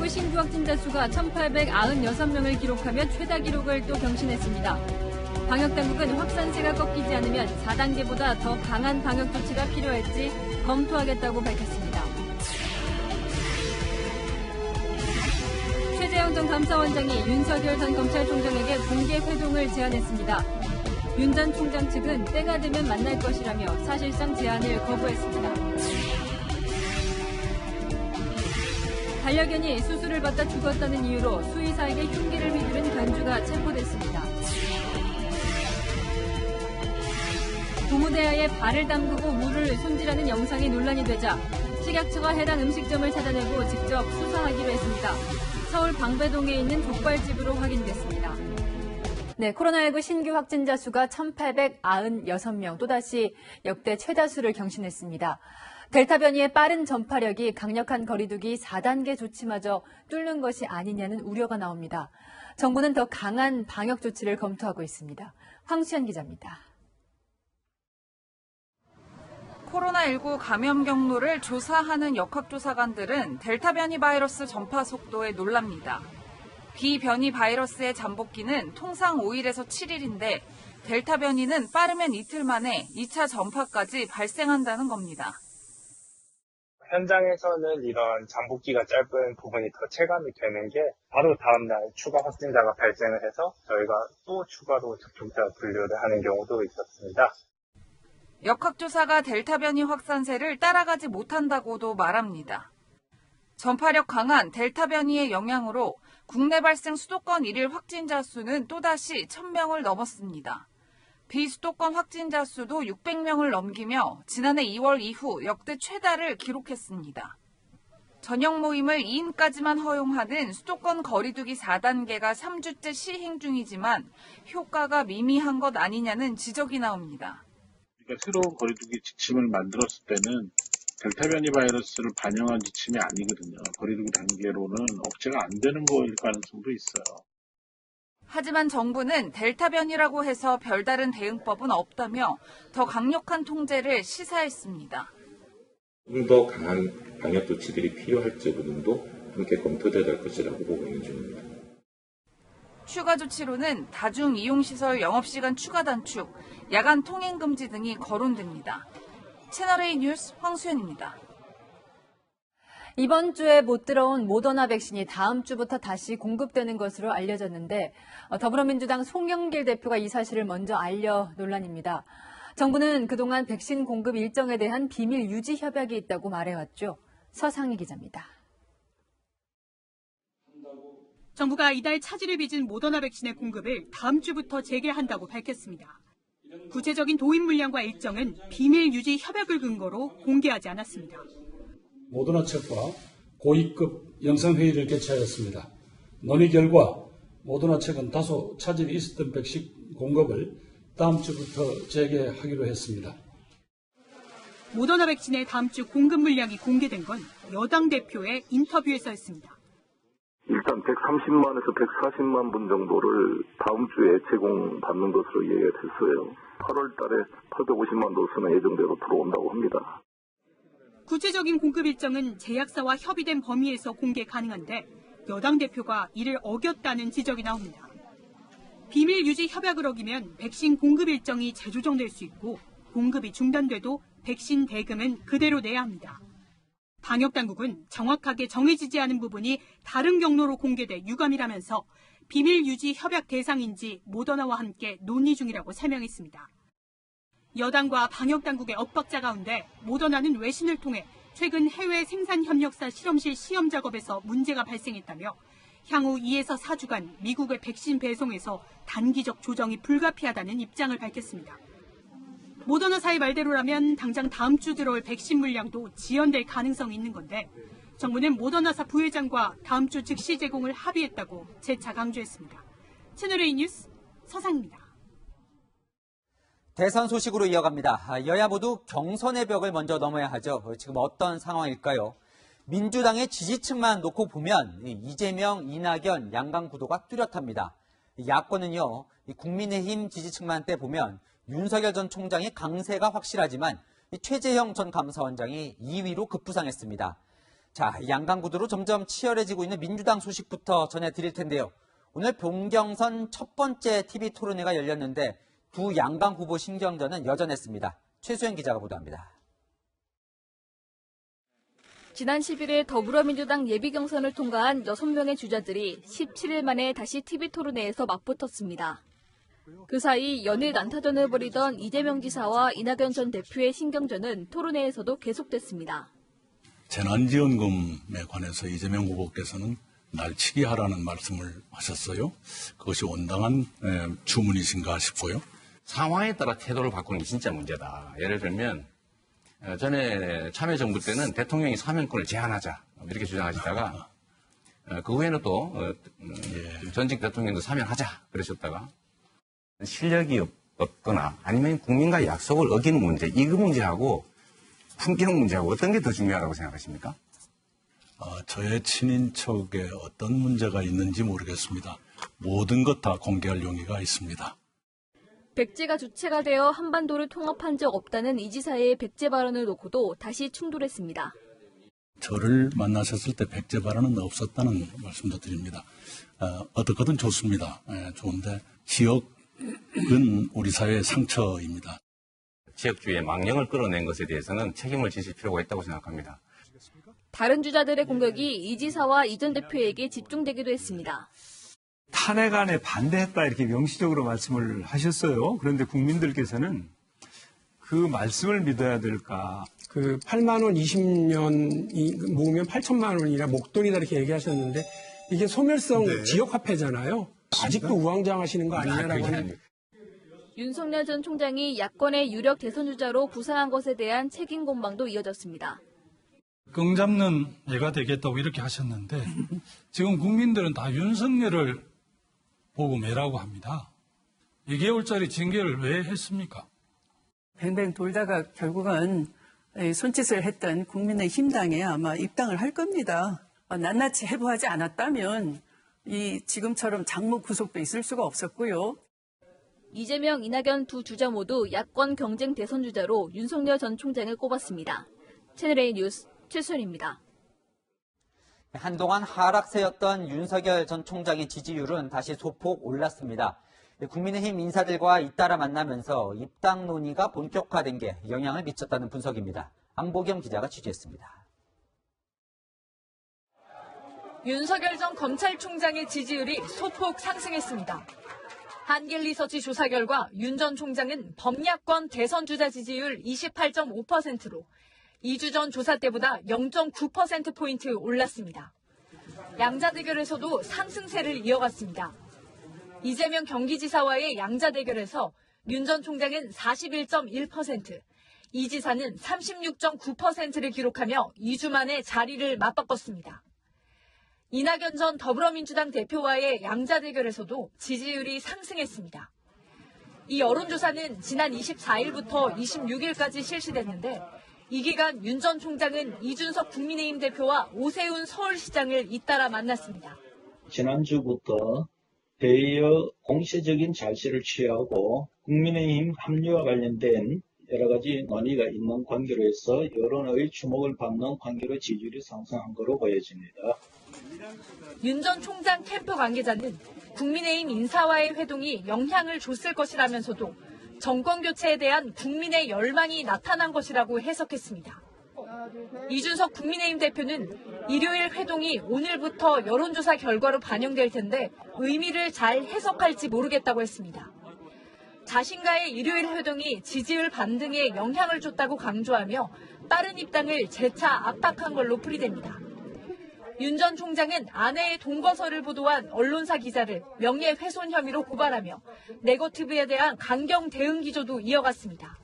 코로나19 신규 확진자 수가 1,896명을 기록하며 최다 기록을 또 경신했습니다. 방역당국은 확산세가 꺾이지 않으면 4단계보다 더 강한 방역 조치가 필요할지 검토하겠다고 밝혔습니다. 최재형 전 감사원장이 윤석열 전 검찰총장에게 공개 회동을 제안했습니다. 윤 전 총장 측은 때가 되면 만날 것이라며 사실상 제안을 거부했습니다. 반려견이 수술을 받다 죽었다는 이유로 수의사에게 흉기를 휘두른 견주가 체포됐습니다. 고무대야에 발을 담그고 물을 손질하는 영상이 논란이 되자 식약처가 해당 음식점을 찾아내고 직접 수사하기로 했습니다. 서울 방배동에 있는 족발집으로 확인됐습니다. 네, 코로나19 신규 확진자 수가 1,896명, 또다시 역대 최다수를 경신했습니다. 델타 변이의 빠른 전파력이 강력한 거리두기 4단계 조치마저 뚫는 것이 아니냐는 우려가 나옵니다. 정부는 더 강한 방역 조치를 검토하고 있습니다. 황수연 기자입니다. 코로나19 감염 경로를 조사하는 역학조사관들은 델타 변이 바이러스 전파 속도에 놀랍니다. 비변이 바이러스의 잠복기는 통상 5일에서 7일인데 델타 변이는 빠르면 이틀 만에 2차 전파까지 발생한다는 겁니다. 현장에서는 이런 잠복기가 짧은 부분이 더 체감이 되는 게 바로 다음날 추가 확진자가 발생을 해서 저희가 또 추가로 접촉자 분류를 하는 경우도 있었습니다. 역학조사가 델타 변이 확산세를 따라가지 못한다고도 말합니다. 전파력 강한 델타 변이의 영향으로 국내 발생 수도권 일일 확진자 수는 또다시 1,000명을 넘었습니다. 비수도권 확진자 수도 600명을 넘기며 지난해 2월 이후 역대 최다를 기록했습니다. 저녁 모임을 2인까지만 허용하는 수도권 거리두기 4단계가 3주째 시행 중이지만 효과가 미미한 것 아니냐는 지적이 나옵니다. 우리가 새로운 거리두기 지침을 만들었을 때는 델타 변이 바이러스를 반영한 지침이 아니거든요. 거리두기 단계로는 억제가 안 되는 거일 가능성도 있어요. 하지만 정부는 델타 변이라고 해서 별다른 대응법은 없다며 더 강력한 통제를 시사했습니다. 좀 더 강한 방역 조치들이 필요할지 부분도 함께 검토돼야 될 것이라고 보고 있는 중입니다. 추가 조치로는 다중 이용시설 영업시간 추가 단축, 야간 통행 금지 등이 거론됩니다. 채널A 뉴스 황수연입니다. 이번 주에 못 들어온 모더나 백신이 다음 주부터 다시 공급되는 것으로 알려졌는데 더불어민주당 송영길 대표가 이 사실을 먼저 알려 논란입니다. 정부는 그동안 백신 공급 일정에 대한 비밀 유지 협약이 있다고 말해왔죠. 서상희 기자입니다. 정부가 이달 차질을 빚은 모더나 백신의 공급을 다음 주부터 재개한다고 밝혔습니다. 구체적인 도입 물량과 일정은 비밀 유지 협약을 근거로 공개하지 않았습니다. 모더나 측과 고위급 영상회의를 개최하였습니다. 논의 결과 모더나 측은 다소 차질이 있었던 백신 공급을 다음 주부터 재개하기로 했습니다. 모더나 백신의 다음 주 공급 물량이 공개된 건 여당 대표의 인터뷰에서였습니다. 일단 130만에서 140만 분 정도를 다음 주에 제공받는 것으로 이해가 됐어요. 8월 달에 850만 도스는 예정대로 들어온다고 합니다. 구체적인 공급 일정은 제약사와 협의된 범위에서 공개 가능한데 여당 대표가 이를 어겼다는 지적이 나옵니다. 비밀 유지 협약을 어기면 백신 공급 일정이 재조정될 수 있고 공급이 중단돼도 백신 대금은 그대로 내야 합니다. 방역당국은 정확하게 정해지지 않은 부분이 다른 경로로 공개돼 유감이라면서 비밀 유지 협약 대상인지 모더나와 함께 논의 중이라고 설명했습니다. 여당과 방역당국의 엇박자 가운데 모더나는 외신을 통해 최근 해외 생산협력사 실험실 시험 작업에서 문제가 발생했다며 향후 2에서 4주간 미국의 백신 배송에서 단기적 조정이 불가피하다는 입장을 밝혔습니다. 모더나사의 말대로라면 당장 다음 주 들어올 백신 물량도 지연될 가능성이 있는 건데 정부는 모더나사 부회장과 다음 주 즉시 제공을 합의했다고 재차 강조했습니다. 채널A 뉴스 서상입니다. 대선 소식으로 이어갑니다. 여야 모두 경선의 벽을 먼저 넘어야 하죠. 지금 어떤 상황일까요? 민주당의 지지층만 놓고 보면 이재명, 이낙연, 양강 구도가 뚜렷합니다. 야권은요, 국민의힘 지지층만 떼보면 윤석열 전 총장의 강세가 확실하지만 최재형 전 감사원장이 2위로 급부상했습니다. 자, 양강구도로 점점 치열해지고 있는 민주당 소식부터 전해드릴 텐데요. 오늘 본경선 첫 번째 TV 토론회가 열렸는데 두 양강 후보 신경전은 여전했습니다. 최수영 기자가 보도합니다. 지난 11일 더불어민주당 예비경선을 통과한 6명의 주자들이 17일 만에 다시 TV 토론회에서 맞붙었습니다. 그 사이 연일 난타전을 벌이던 이재명 지사와 이낙연 전 대표의 신경전은 토론회에서도 계속됐습니다. 재난지원금에 관해서 이재명 후보께서는 날치기 하라는 말씀을 하셨어요. 그것이 온당한 주문이신가 싶고요. 상황에 따라 태도를 바꾸는 게 진짜 문제다. 예를 들면 전에 참여정부 때는 대통령이 사면권을 제한하자 이렇게 주장하시다가 그 후에는 또 전직 대통령도 사면하자 그러셨다가 실력이 없거나 아니면 국민과 약속을 어기는 문제, 이 문제하고 품격 문제하고 어떤 게 더 중요하다고 생각하십니까? 저의 친인척에 어떤 문제가 있는지 모르겠습니다. 모든 것 다 공개할 용의가 있습니다. 백제가 주체가 되어 한반도를 통합한 적 없다는 이 지사의 백제 발언을 놓고도 다시 충돌했습니다. 저를 만나셨을 때 백제 발언은 없었다는 말씀도 드립니다. 어떻거든 좋습니다. 좋은데 지역은 우리 사회의 상처입니다. 지역주의의 망령을 끌어낸 것에 대해서는 책임을 지실 필요가 있다고 생각합니다. 다른 주자들의 공격이 이 지사와 이 전 대표에게 집중되기도 했습니다. 탄핵안에 반대했다 이렇게 명시적으로 말씀을 하셨어요. 그런데 국민들께서는 그 말씀을 믿어야 될까? 그 8만 원 20년 모으면 8천만 원이라 목돈이다 이렇게 얘기하셨는데 이게 소멸성 지역화폐잖아요. 아직도 우왕좌왕하시는 거 아니냐라고 하는. 윤석열 전 총장이 야권의 유력 대선 주자로 부상한 것에 대한 책임 공방도 이어졌습니다. 羹 잡는 예가 되겠다고 이렇게 하셨는데 지금 국민들은 다 윤석열을 보고 매라고 합니다. 2개월짜리 징계를 왜 했습니까? 뱅뱅 돌다가 결국은 손짓을 했던 국민의힘당에 아마 입당을 할 겁니다. 낱낱이 해부하지 않았다면 이 지금처럼 장모 구속도 있을 수가 없었고요. 이재명, 이낙연 두 주자 모두 야권 경쟁 대선 주자로 윤석열 전 총장을 꼽았습니다. 채널A 뉴스 최수연입니다. 한동안 하락세였던 윤석열 전 총장의 지지율은 다시 소폭 올랐습니다. 국민의힘 인사들과 잇따라 만나면서 입당 논의가 본격화된 게 영향을 미쳤다는 분석입니다. 안보경 기자가 취재했습니다. 윤석열 전 검찰총장의 지지율이 소폭 상승했습니다. 한길리서치 조사 결과 윤 전 총장은 범야권 대선 주자 지지율 28.5%로 2주 전 조사 때보다 0.9%포인트 올랐습니다. 양자 대결에서도 상승세를 이어갔습니다. 이재명 경기지사와의 양자 대결에서 윤 전 총장은 41.1%, 이 지사는 36.9%를 기록하며 2주 만에 자리를 맞바꿨습니다. 이낙연 전 더불어민주당 대표와의 양자 대결에서도 지지율이 상승했습니다. 이 여론조사는 지난 24일부터 26일까지 실시됐는데 이 기간 윤 전 총장은 이준석 국민의힘 대표와 오세훈 서울시장을 잇따라 만났습니다. 지난주부터 대여 공세적인 자세를 취하고 국민의힘 합류와 관련된 여러 가지 논의가 있는 관계로 해서 여론의 주목을 받는 관계로 지지율이 상승한 것으로 보여집니다. 윤 전 총장 캠프 관계자는 국민의힘 인사와의 회동이 영향을 줬을 것이라면서도 정권 교체에 대한 국민의 열망이 나타난 것이라고 해석했습니다. 이준석 국민의힘 대표는 일요일 회동이 오늘부터 여론조사 결과로 반영될 텐데 의미를 잘 해석할지 모르겠다고 했습니다. 자신과의 일요일 회동이 지지율 반등에 영향을 줬다고 강조하며 빠른 입당을 재차 압박한 걸로 풀이됩니다. 윤 전 총장은 아내의 동거서를 보도한 언론사 기자를 명예훼손 혐의로 고발하며 네거티브에 대한 강경 대응 기조도 이어갔습니다.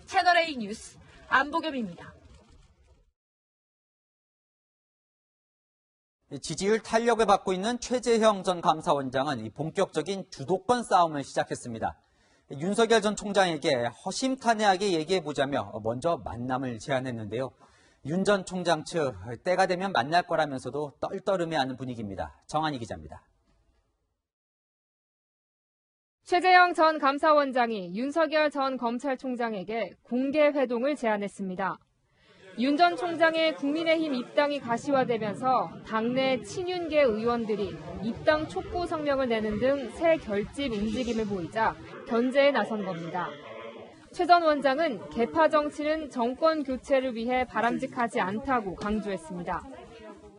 채널A 뉴스 안보겸입니다. 지지율 탄력을 받고 있는 최재형 전 감사원장은 본격적인 주도권 싸움을 시작했습니다. 윤석열 전 총장에게 허심탄회하게 얘기해보자며 먼저 만남을 제안했는데요. 윤 전 총장 측 때가 되면 만날 거라면서도 떨떠름해하는 분위기입니다. 정한희 기자입니다. 최재형 전 감사원장이 윤석열 전 검찰총장에게 공개 회동을 제안했습니다. 윤 전 총장의 국민의힘 입당이 가시화되면서 당내 친윤계 의원들이 입당 촉구 성명을 내는 등 새 결집 움직임을 보이자 견제에 나선 겁니다. 최 전 원장은 개파 정치는 정권 교체를 위해 바람직하지 않다고 강조했습니다.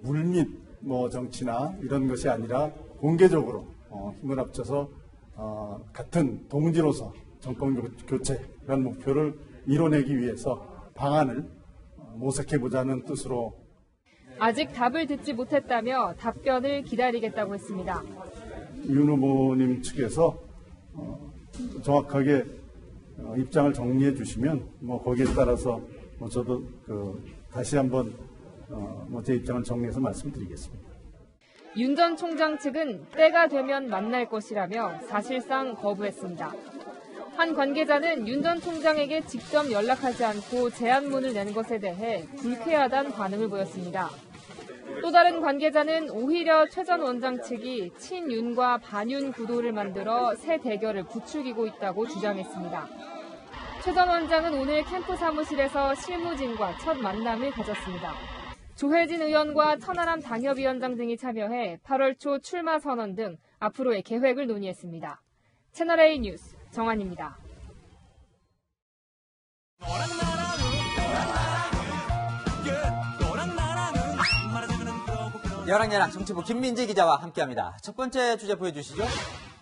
물밑 정치나 이런 것이 아니라 공개적으로 힘을 합쳐서 같은 동지로서 정권 교체라는 목표를 이뤄내기 위해서 방안을 모색해보자는 뜻으로. 아직 답을 듣지 못했다며 답변을 기다리겠다고 했습니다. 윤 후보님 측에서 정확하게 입장을 정리해 주시면 거기에 따라서 저도 다시 한번 제 입장을 정리해서 말씀드리겠습니다. 윤 전 총장 측은 때가 되면 만날 것이라며 사실상 거부했습니다. 한 관계자는 윤 전 총장에게 직접 연락하지 않고 제안문을 낸 것에 대해 불쾌하다는 반응을 보였습니다. 또 다른 관계자는 오히려 최 전 원장 측이 친윤과 반윤 구도를 만들어 새 대결을 부추기고 있다고 주장했습니다. 최 전 원장은 오늘 캠프 사무실에서 실무진과 첫 만남을 가졌습니다. 조혜진 의원과 천하람 당협위원장 등이 참여해 8월 초 출마 선언 등 앞으로의 계획을 논의했습니다. 채널A 뉴스 정한입니다. 여랑야랑 정치부 김민지 기자와 함께합니다. 첫 번째 주제 보여주시죠.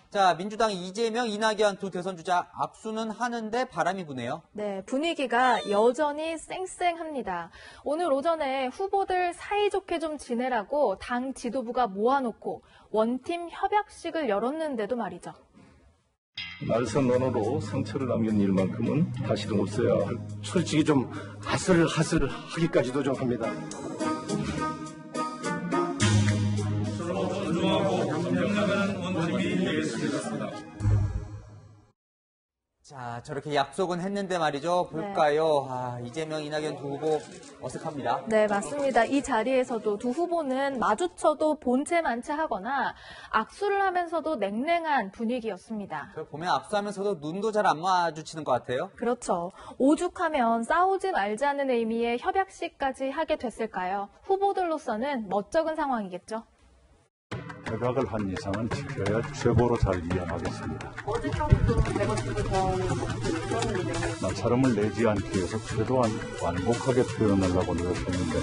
자, 민주당 이재명, 이낙연 두 대선 주자 악수는 하는데 바람이 부네요. 네, 분위기가 여전히 쌩쌩합니다. 오늘 오전에 후보들 사이좋게 좀 지내라고 당 지도부가 모아놓고 원팀 협약식을 열었는데도 말이죠. 날선 언어로 상처를 남긴 일만큼은 다시는 없어야 할. 솔직히 좀 아슬아슬하기까지도 좀 합니다. 자, 저렇게 약속은 했는데 말이죠. 볼까요? 이재명, 이낙연 두 후보 어색합니다. 네, 맞습니다. 이 자리에서도 두 후보는 마주쳐도 본체 만체하거나 악수를 하면서도 냉랭한 분위기였습니다. 보면 악수하면서도 눈도 잘 안 마주치는 것 같아요. 그렇죠. 오죽하면 싸우지 말자는 의미의 협약식까지 하게 됐을까요? 후보들로서는 멋쩍은 상황이겠죠. 협약을 한 이상은 지켜야 최고로 잘 이행하겠습니다. 나차름을 내지 않기 위해서 최대한 완곡하게 표현하려고 노력했는데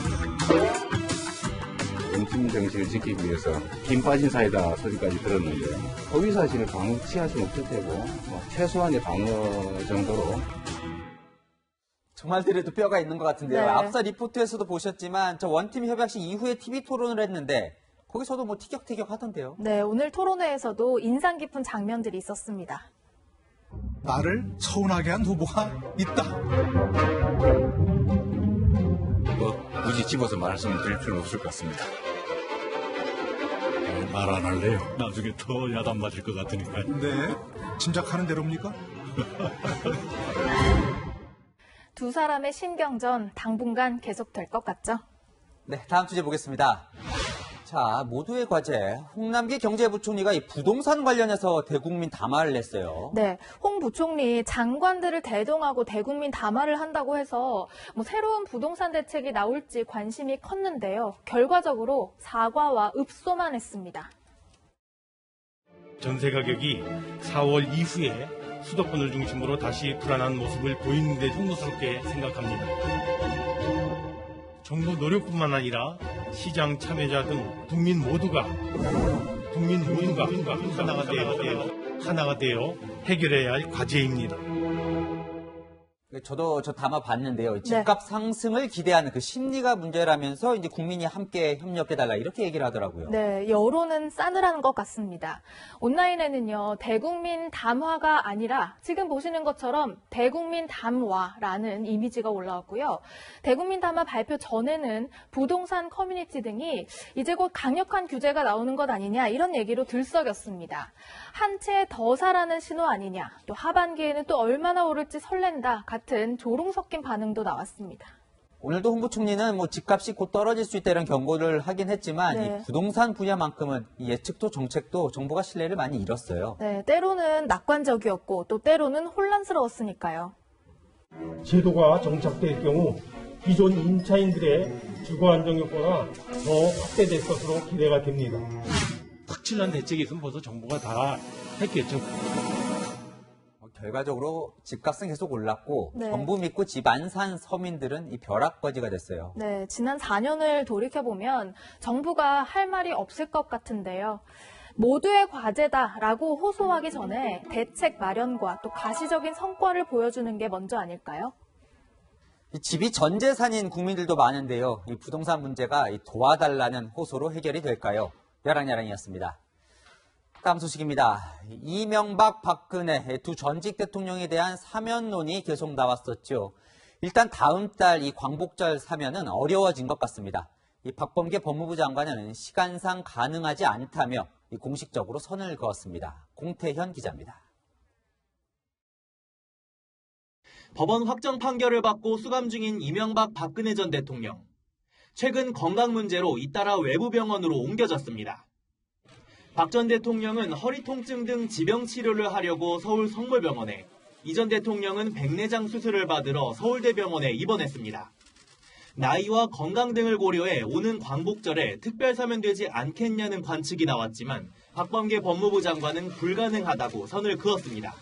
원팀 정신을 지키기 위해서 힘 빠진 사이다 소리까지 들었는데 허위 사실을 방치할 수는 없을 테고 최소한의 방어 정도로 정말 들에도 뼈가 있는 것 같은데요. 네. 앞서 리포트에서도 보셨지만 저 원팀 협약식 이후에 TV 토론을 했는데 거기서도 티격태격 하던데요. 네, 오늘 토론회에서도 인상 깊은 장면들이 있었습니다. 나를 서운하게 한 후보가 있다. 굳이 집어서 말씀드릴 필요는 없을 것 같습니다. 말 안 할래요. 나중에 더 야단 맞을 것 같으니까. 네, 짐작하는 대로입니까? 두 사람의 신경전 당분간 계속될 것 같죠? 네, 다음 주제 보겠습니다. 자, 모두의 과제. 홍남기 경제부총리가 이 부동산 관련해서 대국민 담화를 냈어요. 네, 홍 부총리 장관들을 대동하고 대국민 담화를 한다고 해서 새로운 부동산 대책이 나올지 관심이 컸는데요. 결과적으로 사과와 읍소만 했습니다. 전세 가격이 4월 이후에 수도권을 중심으로 다시 불안한 모습을 보이는 데 흉노스럽게 생각합니다. 정부 노력뿐만 아니라 시장 참여자 등 국민 모두가 하나가 되어 해결해야 할 과제입니다. 저도 저 담아 봤는데요. 집값 상승을 기대하는 그 심리가 문제라면서 이제 국민이 함께 협력해달라 이렇게 얘기를 하더라고요. 네, 여론은 싸늘한 것 같습니다. 온라인에는요, 대국민 담화가 아니라 지금 보시는 것처럼 대국민 담화라는 이미지가 올라왔고요. 대국민 담화 발표 전에는 부동산 커뮤니티 등이 이제 곧 강력한 규제가 나오는 것 아니냐 이런 얘기로 들썩였습니다. 한 채 더 사라는 신호 아니냐, 또 하반기에는 또 얼마나 오를지 설렌다 같은 조롱 섞인 반응도 나왔습니다. 오늘도 홍 부총리는 집값이 곧 떨어질 수 있다 이런 경고를 하긴 했지만 이 부동산 분야만큼은 이 예측도 정책도 정부가 신뢰를 많이 잃었어요. 네, 때로는 낙관적이었고 또 때로는 혼란스러웠으니까요. 제도가 정착될 경우 기존 임차인들의 주거 안정 요건화 더 확대될 것으로 기대가 됩니다. 확실한 대책이 있으면 벌써 정부가 다 했겠죠. 결과적으로 집값은 계속 올랐고 네. 정부 믿고 집 안 산 서민들은 이 벼락거지가 됐어요. 네, 지난 4년을 돌이켜보면 정부가 할 말이 없을 것 같은데요. 모두의 과제다라고 호소하기 전에 대책 마련과 또 가시적인 성과를 보여주는 게 먼저 아닐까요? 이 집이 전 재산인 국민들도 많은데요. 이 부동산 문제가 이 도와달라는 호소로 해결이 될까요? 야랑야랑이었습니다. 다음 소식입니다. 이명박, 박근혜 두 전직 대통령에 대한 사면론이 계속 나왔었죠. 일단 다음 달 이 광복절 사면은 어려워진 것 같습니다. 이 박범계 법무부 장관은 시간상 가능하지 않다며 공식적으로 선을 그었습니다. 공태현 기자입니다. 법원 확정 판결을 받고 수감 중인 이명박, 박근혜 전 대통령. 최근 건강 문제로 잇따라 외부 병원으로 옮겨졌습니다. 박 전 대통령은 허리 통증 등 지병 치료를 하려고 서울 성모병원에, 이 전 대통령은 백내장 수술을 받으러 서울대병원에 입원했습니다. 나이와 건강 등을 고려해 오는 광복절에 특별 사면되지 않겠냐는 관측이 나왔지만 박범계 법무부 장관은 불가능하다고 선을 그었습니다.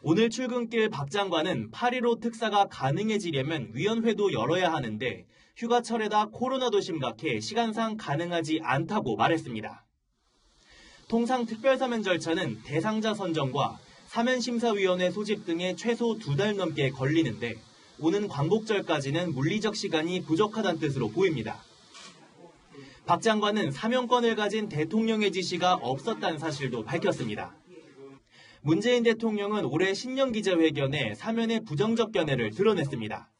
오늘 출근길 박 장관은 8.15 특사가 가능해지려면 위원회도 열어야 하는데 휴가철에다 코로나도 심각해 시간상 가능하지 않다고 말했습니다. 통상 특별사면 절차는 대상자 선정과 사면심사위원회 소집 등에 최소 2달 넘게 걸리는데 오는 광복절까지는 물리적 시간이 부족하다는 뜻으로 보입니다. 박 장관은 사면권을 가진 대통령의 지시가 없었다는 사실도 밝혔습니다. 문재인 대통령은 올해 신년 기자회견에 사면의 부정적 견해를 드러냈습니다.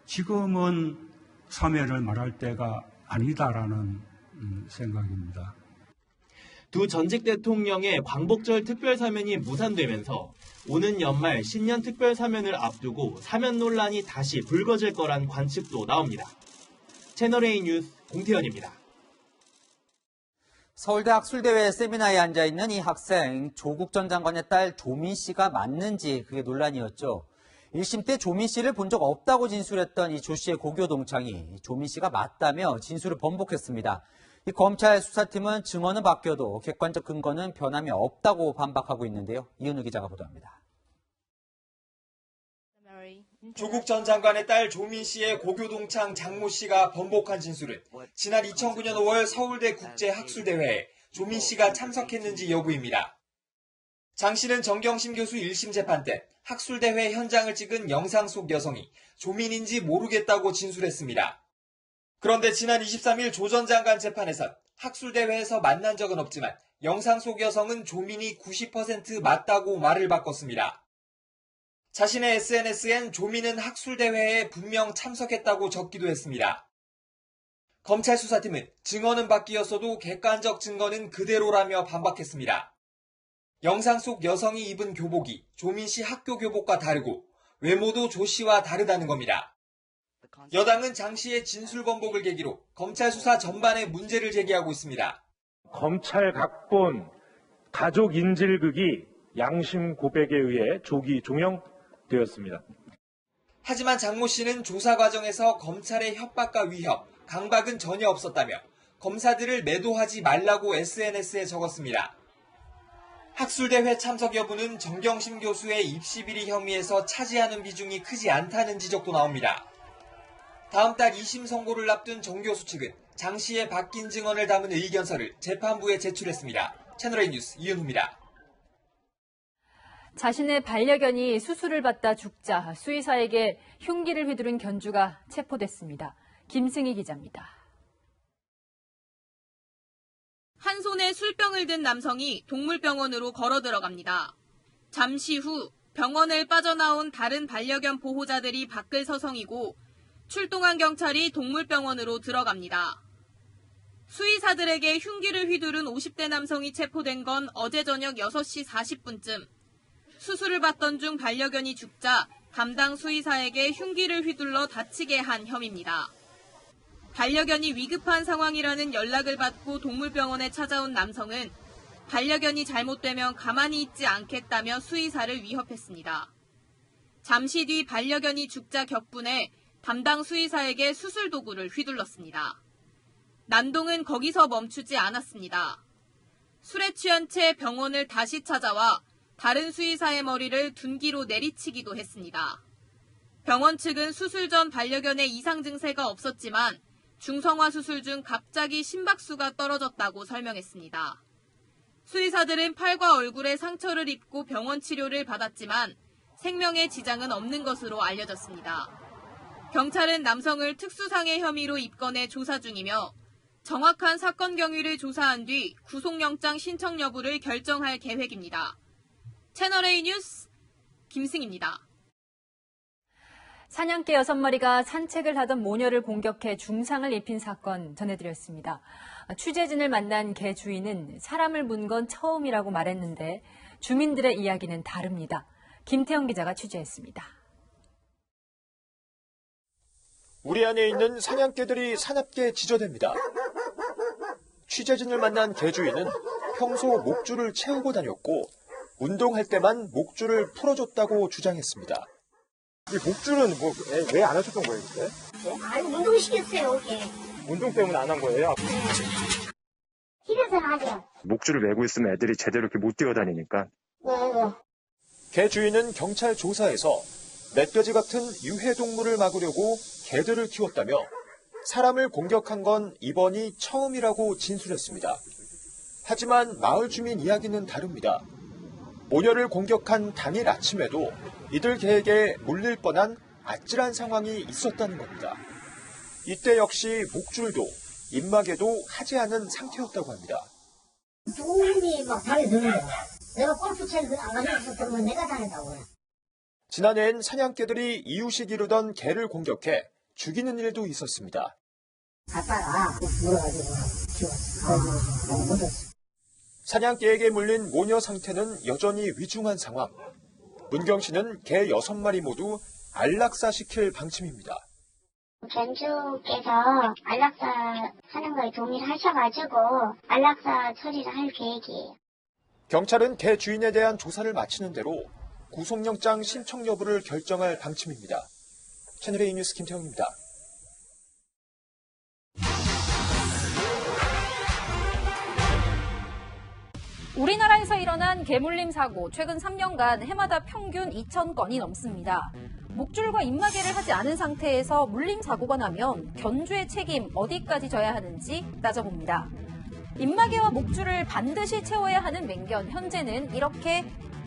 지금은 사면을 말할 때가 아니다라는 생각입니다. 두 전직 대통령의 광복절 특별사면이 무산되면서 오는 연말 신년 특별사면을 앞두고 사면 논란이 다시 불거질 거란 관측도 나옵니다. 채널A 뉴스 공태현입니다. 서울대 학술대회 세미나에 앉아있는 이 학생, 조국 전 장관의 딸 조민 씨가 맞는지 그게 논란이었죠. 1심 때 조민 씨를 본 적 없다고 진술했던 이 조 씨의 고교 동창이 조민 씨가 맞다며 진술을 번복했습니다. 이 검찰 수사팀은 증언은 바뀌어도 객관적 근거는 변함이 없다고 반박하고 있는데요. 이은우 기자가 보도합니다. 조국 전 장관의 딸 조민 씨의 고교 동창 장모 씨가 번복한 진술은 지난 2009년 5월 서울대 국제학술대회에 조민 씨가 참석했는지 여부입니다. 장 씨는 정경심 교수 1심 재판 때 학술대회 현장을 찍은 영상 속 여성이 조민인지 모르겠다고 진술했습니다. 그런데 지난 23일 조 전 장관 재판에선 학술대회에서 만난 적은 없지만 영상 속 여성은 조민이 90% 맞다고 말을 바꿨습니다. 자신의 SNS엔 조민은 학술대회에 분명 참석했다고 적기도 했습니다. 검찰 수사팀은 증언은 바뀌었어도 객관적 증거는 그대로라며 반박했습니다. 영상 속 여성이 입은 교복이 조민 씨 학교 교복과 다르고 외모도 조 씨와 다르다는 겁니다. 여당은 장 씨의 진술 번복을 계기로 검찰 수사 전반에 문제를 제기하고 있습니다. 검찰 각본 가족 인질극이 양심 고백에 의해 조기 종영되었습니다. 하지만 장모 씨는 조사 과정에서 검찰의 협박과 위협, 강박은 전혀 없었다며 검사들을 매도하지 말라고 SNS에 적었습니다. 학술대회 참석 여부는 정경심 교수의 입시비리 혐의에서 차지하는 비중이 크지 않다는 지적도 나옵니다. 다음 달 2심 선고를 앞둔 정 교수 측은 장 씨의 바뀐 증언을 담은 의견서를 재판부에 제출했습니다. 채널A 뉴스 이은우입니다. 자신의 반려견이 수술을 받다 죽자 수의사에게 흉기를 휘두른 견주가 체포됐습니다. 김승희 기자입니다. 한 손에 술병을 든 남성이 동물병원으로 걸어 들어갑니다. 잠시 후 병원을 빠져나온 다른 반려견 보호자들이 밖을 서성이고 출동한 경찰이 동물병원으로 들어갑니다. 수의사들에게 흉기를 휘두른 50대 남성이 체포된 건 어제 저녁 6시 40분쯤. 수술을 받던 중 반려견이 죽자 담당 수의사에게 흉기를 휘둘러 다치게 한 혐의입니다. 반려견이 위급한 상황이라는 연락을 받고 동물병원에 찾아온 남성은 반려견이 잘못되면 가만히 있지 않겠다며 수의사를 위협했습니다. 잠시 뒤 반려견이 죽자 격분해 담당 수의사에게 수술 도구를 휘둘렀습니다. 난동은 거기서 멈추지 않았습니다. 술에 취한 채 병원을 다시 찾아와 다른 수의사의 머리를 둔기로 내리치기도 했습니다. 병원 측은 수술 전 반려견에 이상 증세가 없었지만 중성화 수술 중 갑자기 심박수가 떨어졌다고 설명했습니다. 수의사들은 팔과 얼굴에 상처를 입고 병원 치료를 받았지만 생명에 지장은 없는 것으로 알려졌습니다. 경찰은 남성을 특수상해 혐의로 입건해 조사 중이며 정확한 사건 경위를 조사한 뒤 구속영장 신청 여부를 결정할 계획입니다. 채널A 뉴스 김승입니다. 사냥개 6마리가 산책을 하던 모녀를 공격해 중상을 입힌 사건 전해드렸습니다. 취재진을 만난 개 주인은 사람을 문 건 처음이라고 말했는데 주민들의 이야기는 다릅니다. 김태형 기자가 취재했습니다. 우리 안에 있는 사냥개들이 사납게 지저댑니다. 취재진을 만난 개 주인은 평소 목줄을 채우고 다녔고 운동할 때만 목줄을 풀어줬다고 주장했습니다. 이 목줄은 왜 안 하셨던 거예요, 그때? 아니, 운동시켰어요, 어제. 운동 때문에 안 한 거예요? 집에서는 하죠. 목줄을 메고 있으면 애들이 제대로 이렇게 못 뛰어다니니까. 네. 개 주인은 경찰 조사에서 멧돼지 같은 유해동물을 막으려고 개들을 키웠다며 사람을 공격한 건 이번이 처음이라고 진술했습니다. 하지만 마을 주민 이야기는 다릅니다. 모녀를 공격한 당일 아침에도 이들 개에게 물릴 뻔한 아찔한 상황이 있었다는 겁니다. 이때 역시 목줄도 입마개도 하지 않은 상태였다고 합니다. 동물이 막 다녀드는 거야. 내가 골프채를 안 가지고 있었던 내가 다녔다고요. 지난해엔 사냥개들이 이유식 이루던 개를 공격해 죽이는 일도 있었습니다. 갔다가 물어가지고 키웠어. 사냥개에게 물린 모녀 상태는 여전히 위중한 상황. 문경 씨는 개 6마리 모두 안락사시킬 방침입니다. 견주께서 안락사 하는 거에 동의를 하셔가지고 안락사 처리를 할 계획이에요. 경찰은 개 주인에 대한 조사를 마치는 대로 구속영장 신청 여부를 결정할 방침입니다. 채널A 뉴스 김태형입니다. 우리나라에서 일어난 개물림 사고 최근 3년간 해마다 평균 2,000건이 넘습니다. 목줄과 입마개를 하지 않은 상태에서 물림 사고가 나면 견주의 책임 어디까지 져야 하는지 따져봅니다. 입마개와 목줄을 반드시 채워야 하는 맹견, 현재는 이렇게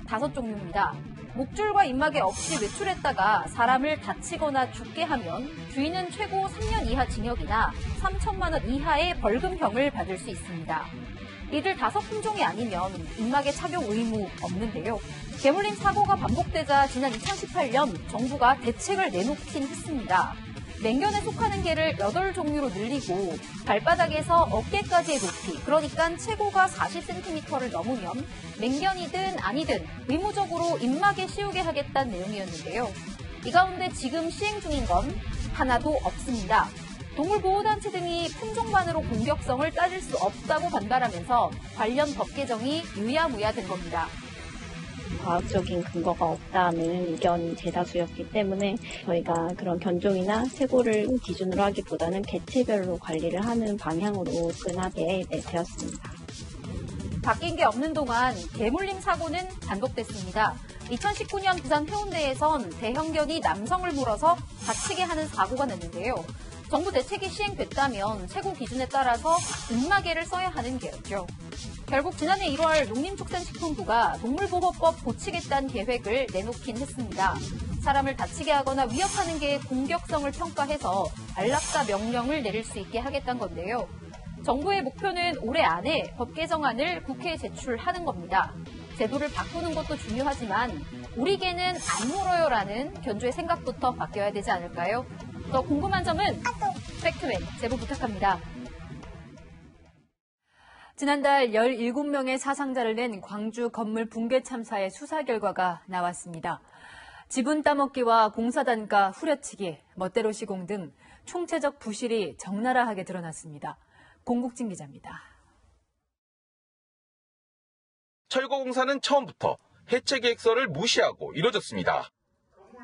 5종류입니다. 목줄과 입마개 없이 외출했다가 사람을 다치거나 죽게 하면 주인은 최고 3년 이하 징역이나 3천만 원 이하의 벌금형을 받을 수 있습니다. 이들 5품종이 아니면 입마개 착용 의무 없는데요. 개물림 사고가 반복되자 지난 2018년 정부가 대책을 내놓긴 했습니다. 맹견에 속하는 개를 8종류로 늘리고 발바닥에서 어깨까지의 높이, 그러니까 최고가 40cm를 넘으면 맹견이든 아니든 의무적으로 입마개 씌우게 하겠다는 내용이었는데요. 이 가운데 지금 시행 중인 건 하나도 없습니다. 동물보호단체 등이 품종만으로 공격성을 따질 수 없다고 반발하면서 관련 법 개정이 유야무야 된 겁니다. 과학적인 근거가 없다는 의견이 대다수였기 때문에 저희가 그런 견종이나 최고를 기준으로 하기보다는 개체별로 관리를 하는 방향으로 접근하게 되었습니다. 바뀐 게 없는 동안 개물림 사고는 반복됐습니다. 2019년 부산 해운대에선 대형견이 남성을 물어서 다치게 하는 사고가 났는데요. 정부 대책이 시행됐다면 최고 기준에 따라서 입마개를 써야 하는 게였죠. 결국 지난해 1월 농림축산식품부가 동물보호법 고치겠다는 계획을 내놓긴 했습니다. 사람을 다치게 하거나 위협하는 게 공격성을 평가해서 안락사 명령을 내릴 수 있게 하겠다는 건데요. 정부의 목표는 올해 안에 법 개정안을 국회에 제출하는 겁니다. 제도를 바꾸는 것도 중요하지만 우리 개는 안 물어요라는 견주의 생각부터 바뀌어야 되지 않을까요? 더 궁금한 점은 팩트맨 제보 부탁합니다. 지난달 17명의 사상자를 낸 광주 건물 붕괴 참사의 수사 결과가 나왔습니다. 지분 따먹기와 공사단가 후려치기, 멋대로 시공 등 총체적 부실이 적나라하게 드러났습니다. 공국진 기자입니다. 철거공사는 처음부터 해체 계획서를 무시하고 이뤄졌습니다.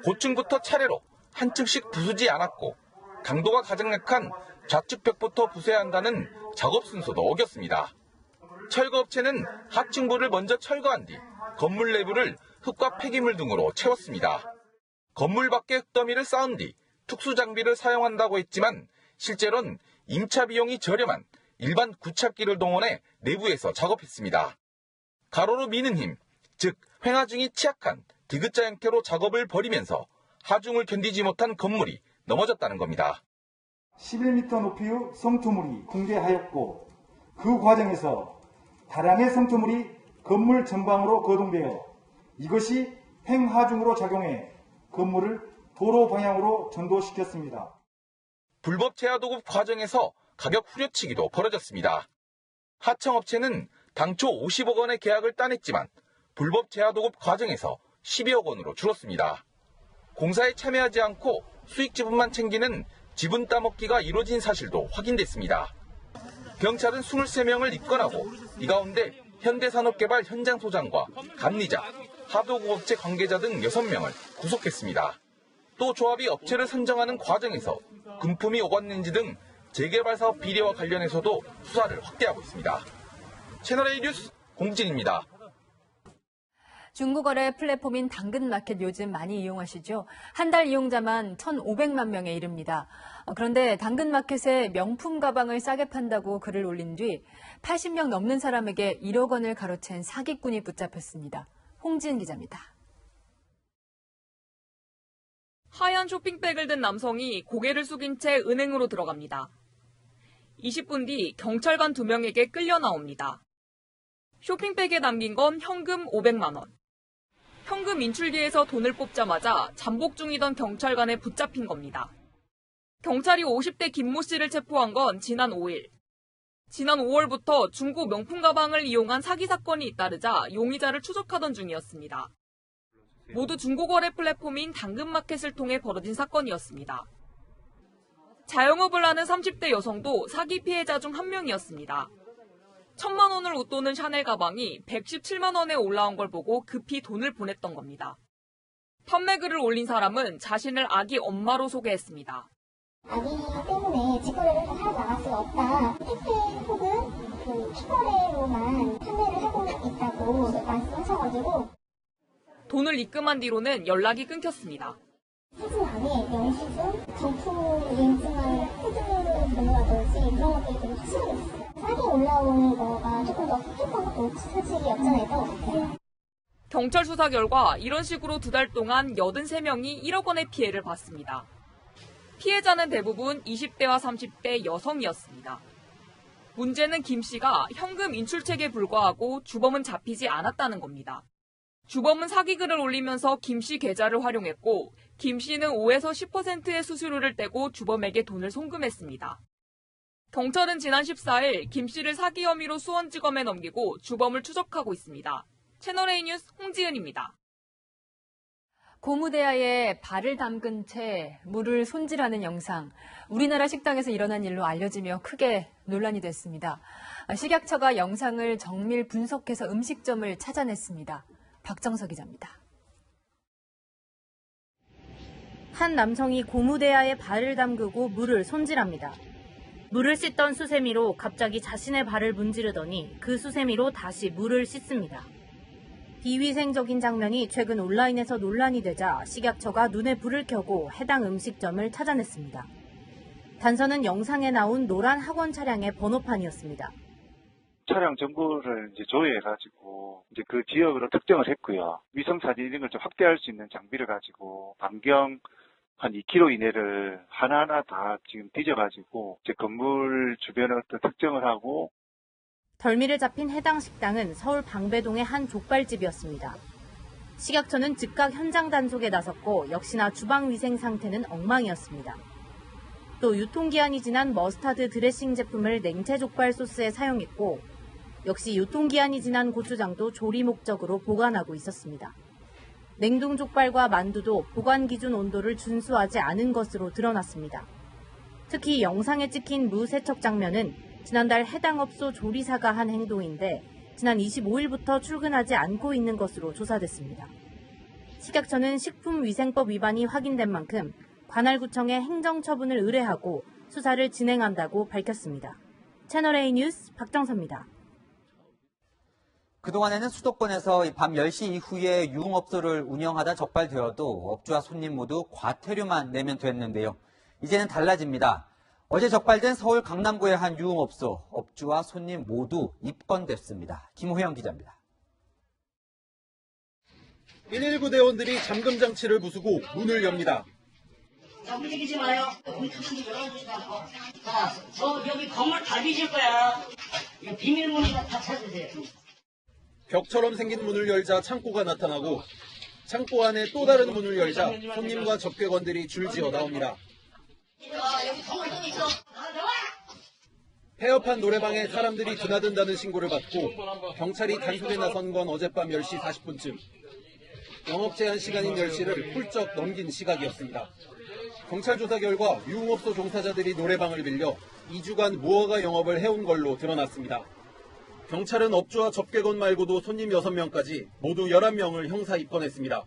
고층부터 차례로 한 층씩 부수지 않았고 강도가 가장 약한 좌측 벽부터 부숴야 한다는 작업 순서도 어겼습니다. 철거업체는 하층부를 먼저 철거한 뒤 건물 내부를 흙과 폐기물 등으로 채웠습니다. 건물 밖에 흙더미를 쌓은 뒤 특수 장비를 사용한다고 했지만 실제로는 임차 비용이 저렴한 일반 구착기를 동원해 내부에서 작업했습니다. 가로로 미는 힘, 즉 횡하중이 취약한 디귿자 형태로 작업을 벌이면서 하중을 견디지 못한 건물이 넘어졌다는 겁니다. 11m 높이의 성토물이 붕괴하였고 그 과정에서 다량의 성토물이 건물 전방으로 거동되어 이것이 횡하중으로 작용해 건물을 도로 방향으로 전도시켰습니다. 불법 제하 도급 과정에서 가격 후려치기도 벌어졌습니다. 하청업체는 당초 50억 원의 계약을 따냈지만 불법 제하 도급 과정에서 12억 원으로 줄었습니다. 공사에 참여하지 않고 수익 지분만 챙기는 지분 따먹기가 이루어진 사실도 확인됐습니다. 경찰은 23명을 입건하고 이 가운데 현대산업개발 현장 소장과 감리자, 하도급업체 관계자 등 6명을 구속했습니다. 또 조합이 업체를 선정하는 과정에서 금품이 오갔는지 등 재개발 사업 비리와 관련해서도 수사를 확대하고 있습니다. 채널A 뉴스 공진입니다. 중고거래 플랫폼인 당근마켓 요즘 많이 이용하시죠? 한 달 이용자만 1,500만 명에 이릅니다. 그런데 당근마켓에 명품 가방을 싸게 판다고 글을 올린 뒤 80명 넘는 사람에게 1억 원을 가로챈 사기꾼이 붙잡혔습니다. 홍지은 기자입니다. 하얀 쇼핑백을 든 남성이 고개를 숙인 채 은행으로 들어갑니다. 20분 뒤 경찰관 2명에게 끌려 나옵니다. 쇼핑백에 담긴 건 현금 500만 원. 현금 인출기에서 돈을 뽑자마자 잠복 중이던 경찰관에 붙잡힌 겁니다. 경찰이 50대 김모 씨를 체포한 건 지난 5일. 지난 5월부터 중고 명품 가방을 이용한 사기 사건이 잇따르자 용의자를 추적하던 중이었습니다. 모두 중고거래 플랫폼인 당근마켓을 통해 벌어진 사건이었습니다. 자영업을 하는 30대 여성도 사기 피해자 중 한 명이었습니다. 1,000만 원을 웃도는 샤넬 가방이 117만 원에 올라온 걸 보고 급히 돈을 보냈던 겁니다. 판매글을 올린 사람은 자신을 아기 엄마로 소개했습니다. 아기 때문에 직거래를 하러 나갈 수가 없다. 택배 혹은 피거래로만 판매를 하고 있다고 말씀하셔가지고 돈을 입금한 뒤로는 연락이 끊겼습니다. 사진 안에 영수증, 정품 인증을 해주는다든지 그런 것들이 좀 확실했어요. 싸게 올라오는 거가 조금 더 획득하고 사실이었잖아요. 경찰 수사 결과 이런 식으로 2달 동안 83명이 1억 원의 피해를 봤습니다. 피해자는 대부분 20대와 30대 여성이었습니다. 문제는 김 씨가 현금 인출책에 불과하고 주범은 잡히지 않았다는 겁니다. 주범은 사기글을 올리면서 김 씨 계좌를 활용했고 김 씨는 5에서 10%의 수수료를 떼고 주범에게 돈을 송금했습니다. 경찰은 지난 14일 김 씨를 사기 혐의로 수원지검에 넘기고 주범을 추적하고 있습니다. 채널A 뉴스 홍지은입니다. 고무대야에 발을 담근 채 물을 손질하는 영상. 우리나라 식당에서 일어난 일로 알려지며 크게 논란이 됐습니다. 식약처가 영상을 정밀 분석해서 음식점을 찾아냈습니다. 박정석 기자입니다. 한 남성이 고무대야에 발을 담그고 물을 손질합니다. 물을 씻던 수세미로 갑자기 자신의 발을 문지르더니 그 수세미로 다시 물을 씻습니다. 비위생적인 장면이 최근 온라인에서 논란이 되자 식약처가 눈에 불을 켜고 해당 음식점을 찾아냈습니다. 단서는 영상에 나온 노란 학원 차량의 번호판이었습니다. 차량 정보를 이제 조회해가지고 이제 그 지역으로 특정을 했고요. 위성 사진 이런 걸 좀 확대할 수 있는 장비를 가지고 반경 한 2km 이내를 하나하나 다 지금 뒤져가지고 이제 건물 주변을 또 특정을 하고. 덜미를 잡힌 해당 식당은 서울 방배동의 한 족발집이었습니다. 식약처는 즉각 현장 단속에 나섰고 역시나 주방 위생 상태는 엉망이었습니다. 또 유통기한이 지난 머스타드 드레싱 제품을 냉채 족발 소스에 사용했고 역시 유통기한이 지난 고추장도 조리 목적으로 보관하고 있었습니다. 냉동 족발과 만두도 보관 기준 온도를 준수하지 않은 것으로 드러났습니다. 특히 영상에 찍힌 무 세척 장면은 지난달 해당 업소 조리사가 한 행동인데 지난 25일부터 출근하지 않고 있는 것으로 조사됐습니다. 식약처는 식품위생법 위반이 확인된 만큼 관할구청에 행정처분을 의뢰하고 수사를 진행한다고 밝혔습니다. 채널A 뉴스 박정서입니다. 그동안에는 수도권에서 밤 10시 이후에 유흥업소를 운영하다 적발되어도 업주와 손님 모두 과태료만 내면 됐는데요. 이제는 달라집니다. 어제 적발된 서울 강남구의 한 유흥업소, 업주와 손님 모두 입건됐습니다. 김호영 기자입니다. 119 대원들이 잠금 장치를 부수고 문을 엽니다. 자, 움직이지 마요. 자, 저 여기 건물 다 뒤질 거야. 비밀문이다 다 찾으세요. 벽처럼 생긴 문을 열자 창고가 나타나고 창고 안에 또 다른 문을 열자 손님과 접객원들이 줄지어 나옵니다. 여기 건물 좀 있어. 나와! 폐업한 노래방에 사람들이 드나든다는 신고를 받고 경찰이 단속에 나선 건 어젯밤 10시 40분쯤. 영업 제한 시간인 10시를 훌쩍 넘긴 시각이었습니다. 경찰 조사 결과 유흥업소 종사자들이 노래방을 빌려 2주간 무허가 영업을 해온 걸로 드러났습니다. 경찰은 업주와 접객원 말고도 손님 6명까지 모두 11명을 형사 입건했습니다.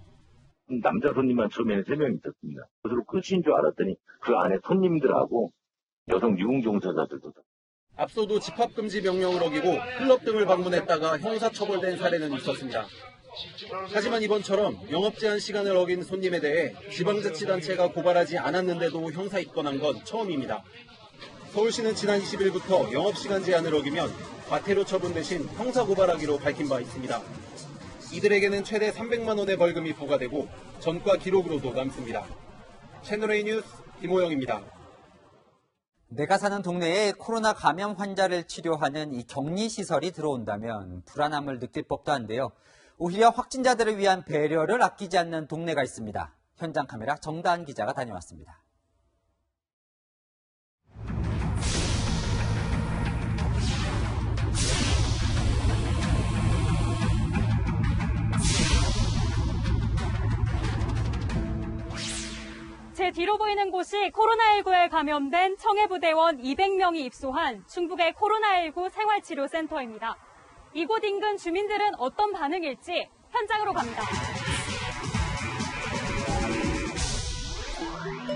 남자 손님만 처음에는 3명 있었습니다. 그것으로 끝인 줄 알았더니 그 안에 손님들하고 여성 유흥 종사자들도. 앞서도 집합금지 명령을 어기고 클럽 등을 방문했다가 형사처벌된 사례는 있었습니다. 하지만 이번처럼 영업 제한 시간을 어긴 손님에 대해 지방자치단체가 고발하지 않았는데도 형사 입건한 건 처음입니다. 서울시는 지난 20일부터 영업시간 제한을 어기면 과태료 처분 대신 형사 고발하기로 밝힌 바 있습니다. 이들에게는 최대 300만 원의 벌금이 부과되고 전과 기록으로도 남습니다. 채널A 뉴스 김호영입니다. 내가 사는 동네에 코로나 감염 환자를 치료하는 이 격리시설이 들어온다면 불안함을 느낄 법도 한데요. 오히려 확진자들을 위한 배려를 아끼지 않는 동네가 있습니다. 현장 카메라 정다은 기자가 다녀왔습니다. 제 뒤로 보이는 곳이 코로나19에 감염된 청해부대원 200명이 입소한 충북의 코로나19 생활치료센터입니다. 이곳 인근 주민들은 어떤 반응일지 현장으로 갑니다.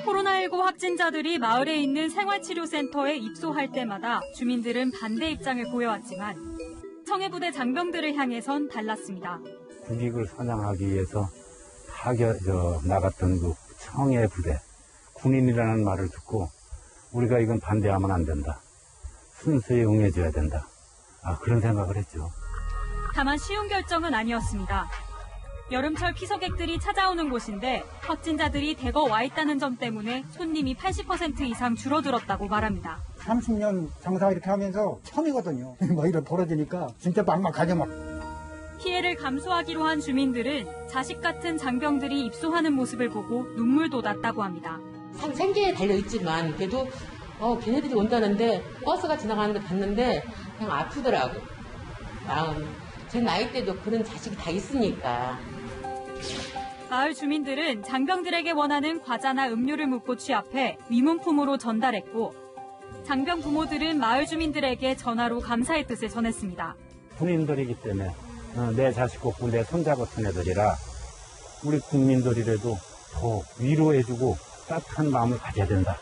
코로나19 확진자들이 마을에 있는 생활치료센터에 입소할 때마다 주민들은 반대 입장을 보여왔지만 청해부대 장병들을 향해선 달랐습니다. 국익을 선양하기 위해서 나갔던 그 청해부대 군인이라는 말을 듣고 우리가 이건 반대하면 안 된다. 순수히 응해줘야 된다. 그런 생각을 했죠. 다만 쉬운 결정은 아니었습니다. 여름철 피서객들이 찾아오는 곳인데 확진자들이 대거 와 있다는 점 때문에 손님이 80% 이상 줄어들었다고 말합니다. 30년 장사 이렇게 하면서 처음이거든요. 뭐 이런 벌어지니까 진짜 막막하죠 막. 피해를 감수하기로 한 주민들은 자식 같은 장병들이 입소하는 모습을 보고 눈물도 났다고 합니다. 생계에 달려있지만 그래도 걔네들이 온다는데 버스가 지나가는데 봤는데 그냥 아프더라고. 마음. 제 나이 때도 그런 자식이 다 있으니까. 마을 주민들은 장병들에게 원하는 과자나 음료를 묻고 취합해 위문품으로 전달했고 장병 부모들은 마을 주민들에게 전화로 감사의 뜻을 전했습니다. 군인들이기 때문에 내 자식 없고 내 손자 같은 애들이라 우리 국민들이라도 더 위로해주고 따뜻한 마음을 가져야 된다.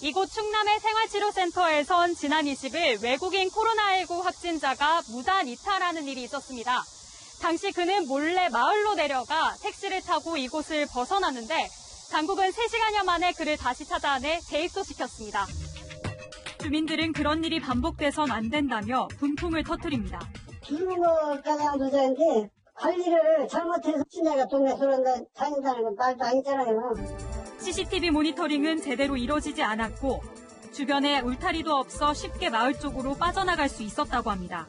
이곳 충남의 생활치료센터에선 지난 20일 외국인 코로나19 확진자가 무단 이탈하는 일이 있었습니다. 당시 그는 몰래 마을로 내려가 택시를 타고 이곳을 벗어났는데 당국은 3시간여 만에 그를 다시 찾아내 재입소시켰습니다. 주민들은 그런 일이 반복돼선 안 된다며 분통을 터뜨립니다. 비밀로 가장 문제인데 관리를 잘못해서 확진자가 동네 다닌다는 건 말도 아니잖아요. CCTV 모니터링은 제대로 이뤄지지 않았고 주변에 울타리도 없어 쉽게 마을 쪽으로 빠져나갈 수 있었다고 합니다.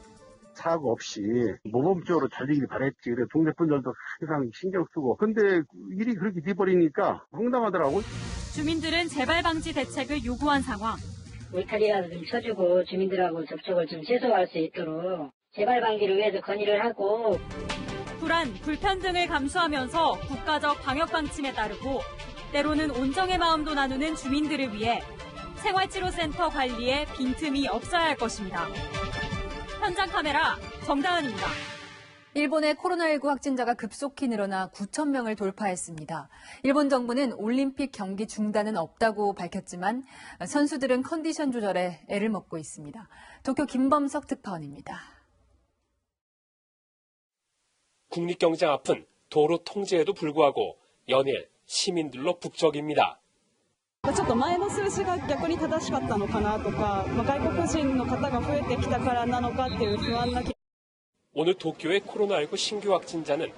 사고 없이 모범적으로 잘 되길 바랬지. 그래 동네 분들도 항상 신경 쓰고. 근데 일이 그렇게 돼버리니까 황당하더라고. 주민들은 재발 방지 대책을 요구한 상황. 울타리라도 좀 쳐주고 주민들하고 접촉을 좀 최소화할 수 있도록 재발 방지를 위해서 건의를 하고. 불안, 불편등을 감수하면서 국가적 방역 방침에 따르고 때로는 온정의 마음도 나누는 주민들을 위해 생활치료센터 관리에 빈틈이 없어야 할 것입니다. 현장 카메라 정다은입니다. 일본의 코로나19 확진자가 급속히 늘어나 9천 명을 돌파했습니다. 일본 정부는 올림픽 경기 중단은 없다고 밝혔지만 선수들은 컨디션 조절에 애를 먹고 있습니다. 도쿄 김범석 특파원입니다. 국립경장 앞은 도로 통제에도 불구하고 연일 시민들로 북적입니다. ちょっと前の数字が逆に正しかったのかなとか、外国人の方が増えてきたからなのかっていう不安な気 오늘 도쿄의 코로나19 신규 확진자는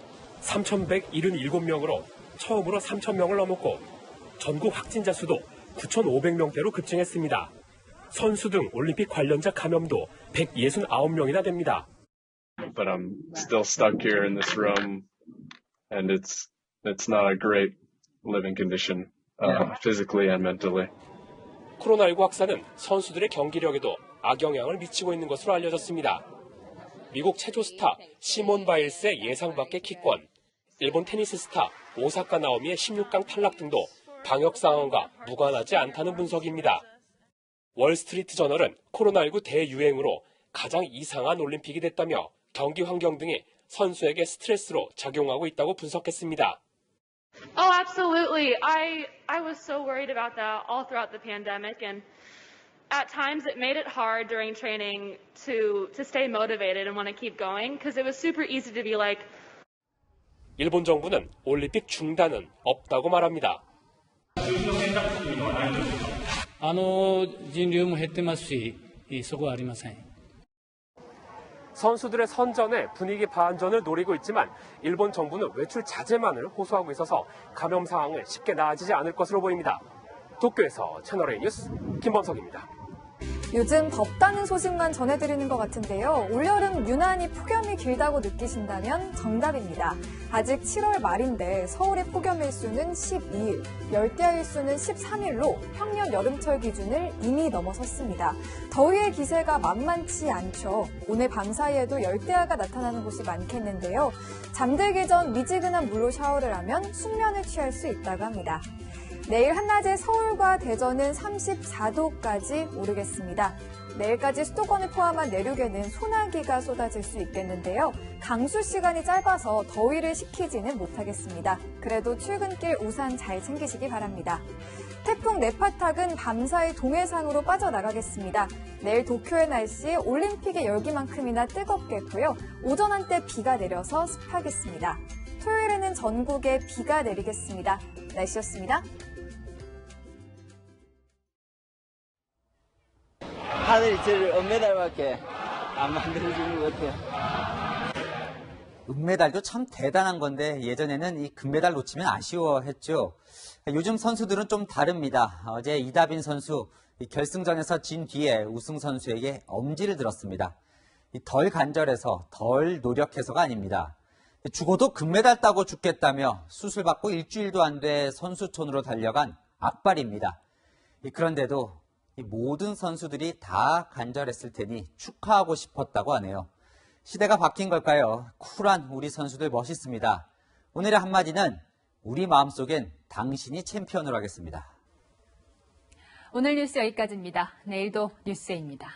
3,177명으로 처음으로 3,000명을 넘었고 전국 확진자 수도 9,500명대로 급증했습니다. 선수 등 올림픽 관련자 감염도 169명이나 됩니다. But I'm still stuck here in this room, and it's not a great living condition, physically and mentally. 코로나19 확산은 선수들의 경기력에도 악영향을 미치고 있는 것으로 알려졌습니다. 미국 체조 스타 시몬 바일스의 예상 밖의 킥권, 일본 테니스 스타 오사카 나오미의 16강 탈락 등도 방역 상황과 무관하지 않다는 분석입니다. 월스트리트 저널은 코로나19 대유행으로 가장 이상한 올림픽이 됐다며 경기 환경 등이 선수에게 스트레스로 작용하고 있다고 분석했습니다. Oh, absolutely. I was so worried about that all throughout the pandemic, and at times it made it hard during training to stay motivated and want to keep going because it was super easy to be like. 일본 정부는 올림픽 중단은 없다고 말합니다. 人流も減ってますし、そこはありません。 선수들의 선전에 분위기 반전을 노리고 있지만 일본 정부는 외출 자제만을 호소하고 있어서 감염 상황은 쉽게 나아지지 않을 것으로 보입니다. 도쿄에서 채널A 뉴스 김범석입니다. 요즘 덥다는 소식만 전해드리는 것 같은데요. 올여름 유난히 폭염이 길다고 느끼신다면 정답입니다. 아직 7월 말인데 서울의 폭염 일수는 12일, 열대야 일수는 13일로 평년 여름철 기준을 이미 넘어섰습니다. 더위의 기세가 만만치 않죠. 오늘 밤사이에도 열대야가 나타나는 곳이 많겠는데요. 잠들기 전 미지근한 물로 샤워를 하면 숙면을 취할 수 있다고 합니다. 내일 한낮에 서울과 대전은 34도까지 오르겠습니다. 내일까지 수도권을 포함한 내륙에는 소나기가 쏟아질 수 있겠는데요. 강수 시간이 짧아서 더위를 식히지는 못하겠습니다. 그래도 출근길 우산 잘 챙기시기 바랍니다. 태풍 네파탁은 밤사이 동해상으로 빠져나가겠습니다. 내일 도쿄의 날씨 올림픽의 열기만큼이나 뜨겁겠고요. 오전 한때 비가 내려서 습하겠습니다. 토요일에는 전국에 비가 내리겠습니다. 날씨였습니다. 하늘이 저를 은메달밖에 안 만들어주는 것 같아요. 은메달도 참 대단한 건데 예전에는 이 금메달 놓치면 아쉬워했죠. 요즘 선수들은 좀 다릅니다. 어제 이다빈 선수 결승전에서 진 뒤에 우승 선수에게 엄지를 들었습니다. 덜 간절해서 덜 노력해서가 아닙니다. 죽어도 금메달 따고 죽겠다며 수술받고 일주일도 안 돼 선수촌으로 달려간 악발입니다. 그런데도 모든 선수들이 다 간절했을 테니 축하하고 싶었다고 하네요. 시대가 바뀐 걸까요? 쿨한 우리 선수들 멋있습니다. 오늘의 한마디는 우리 마음속엔 당신이 챔피언으로 하겠습니다. 오늘 뉴스 여기까지입니다. 내일도 뉴스입니다.